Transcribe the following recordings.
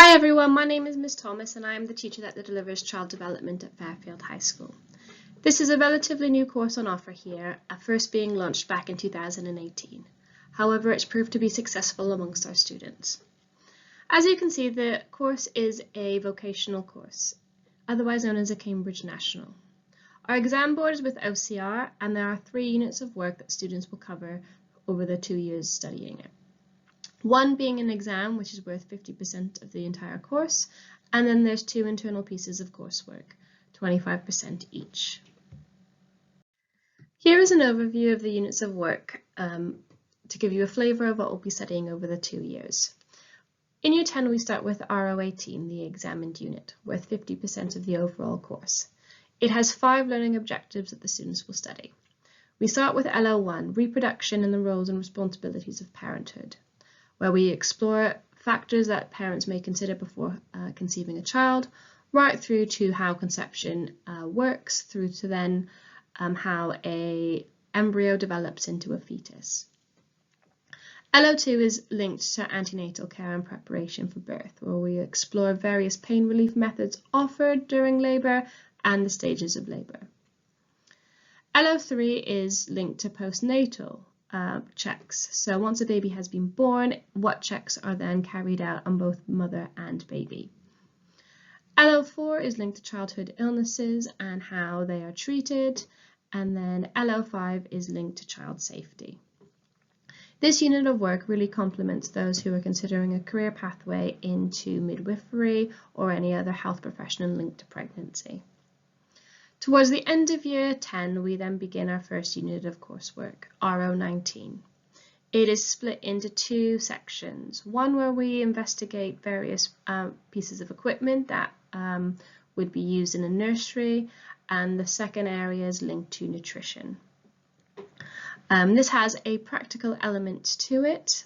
Hi everyone, my name is Miss Thomas and I am the teacher that delivers child development at Fairfield High School. This is a relatively new course on offer here, first being launched back in 2018. However, it's proved to be successful amongst our students. As you can see, the course is a vocational course, otherwise known as a Cambridge National. Our exam board is with OCR and there are 3 units of work that students will cover over the 2 years studying it. One being an exam, which is worth 50% of the entire course, and then there's 2 internal pieces of coursework, 25% each. Here is an overview of the units of work to give you a flavour of what we'll be studying over the 2 years. In Year 10, we start with RO18, the examined unit, worth 50% of the overall course. It has 5 learning objectives that the students will study. We start with LO1, reproduction and the roles and responsibilities of parenthood, where we explore factors that parents may consider before conceiving a child, right through to how conception works, through to then how an embryo develops into a fetus. LO2 is linked to antenatal care and preparation for birth, where we explore various pain relief methods offered during labour and the stages of labour. LO3 is linked to postnatal checks. So once a baby has been born, what checks are then carried out on both mother and baby. LO4 is linked to childhood illnesses and how they are treated, and then LO5 is linked to child safety. This unit of work really complements those who are considering a career pathway into midwifery or any other health profession linked to pregnancy. Towards the end of Year 10, we then begin our first unit of coursework, RO19. It is split into 2 sections, one where we investigate various pieces of equipment that would be used in a nursery, and the second area is linked to nutrition. This has a practical element to it.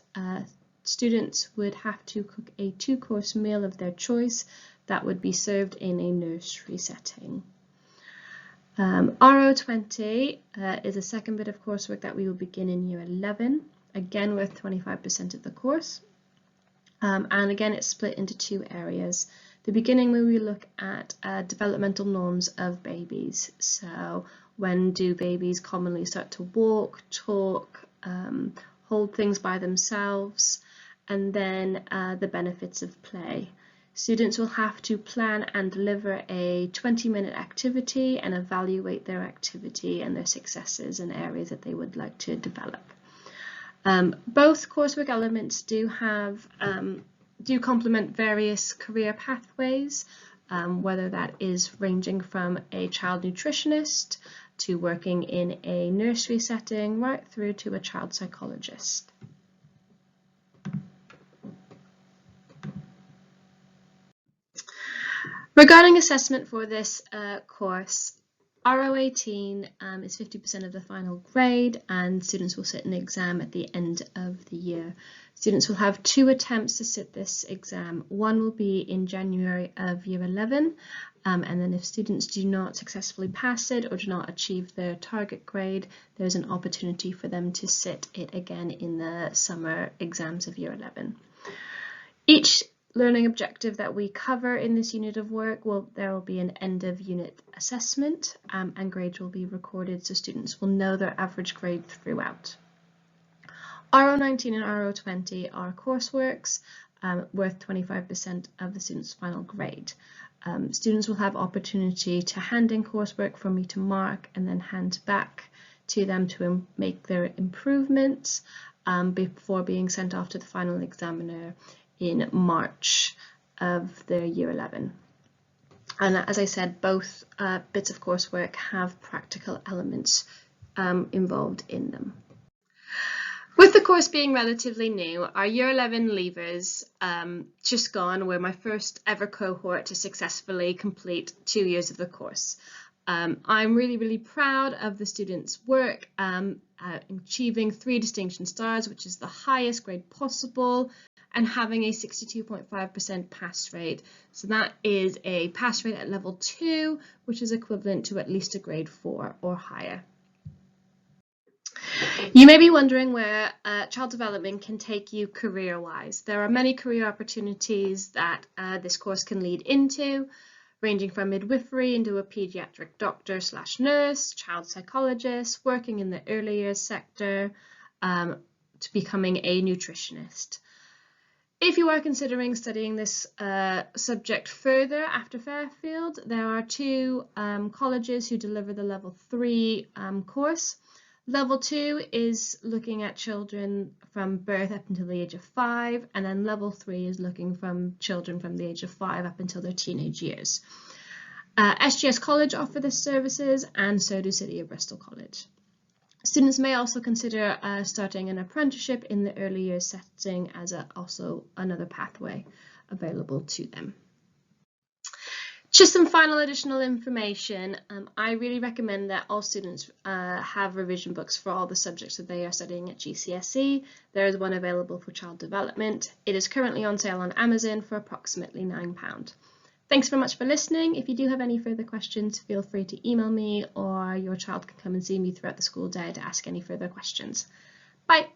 Students would have to cook a 2-course meal of their choice that would be served in a nursery setting. RO20 is a second bit of coursework that we will begin in Year 11, again worth 25% of the course. And again, it's split into 2 areas. The beginning where we look at developmental norms of babies. So when do babies commonly start to walk, talk, hold things by themselves, and then the benefits of play. Students will have to plan and deliver a 20-minute activity and evaluate their activity and their successes and areas that they would like to develop. Both coursework elements do complement various career pathways, whether that is ranging from a child nutritionist to working in a nursery setting right through to a child psychologist. Regarding assessment for this course, RO18 is 50% of the final grade and students will sit an exam at the end of the year. Students will have 2 attempts to sit this exam. One will be in January of Year 11 and then if students do not successfully pass it or do not achieve their target grade, there's an opportunity for them to sit it again in the summer exams of Year 11. Each learning objective that we cover in this unit of work, there will be an end of unit assessment and grades will be recorded so students will know their average grade throughout. RO19 and RO20 are courseworks worth 25% of the student's final grade. Students will have opportunity to hand in coursework for me to mark and then hand back to them to make their improvements before being sent off to the final examiner in March of the Year 11. And as I said, both bits of coursework have practical elements involved in them. With the course being relatively new, our Year 11 leavers just gone were my first ever cohort to successfully complete 2 years of the course. I'm really proud of the students' work, achieving 3 distinction stars, which is the highest grade possible, and having a 62.5% pass rate. So that is a pass rate at level 2, which is equivalent to at least a grade 4 or higher. You may be wondering where child development can take you career-wise. There are many career opportunities that this course can lead into, ranging from midwifery into a pediatric doctor/nurse, child psychologist, working in the early years sector, to becoming a nutritionist. If you are considering studying this subject further after Fairfield, there are two colleges who deliver the level 3 course. Level 2 is looking at children from birth up until the age of 5, and then level 3 is looking from children from the age of 5 up until their teenage years. SGS College offer this services, and so do City of Bristol College. Students may also consider starting an apprenticeship in the early years setting as also another pathway available to them. Just some final additional information. I really recommend that all students have revision books for all the subjects that they are studying at GCSE. There is one available for child development. It is currently on sale on Amazon for approximately £9. Thanks very much for listening. If you do have any further questions, feel free to email me, or your child can come and see me throughout the school day to ask any further questions. Bye.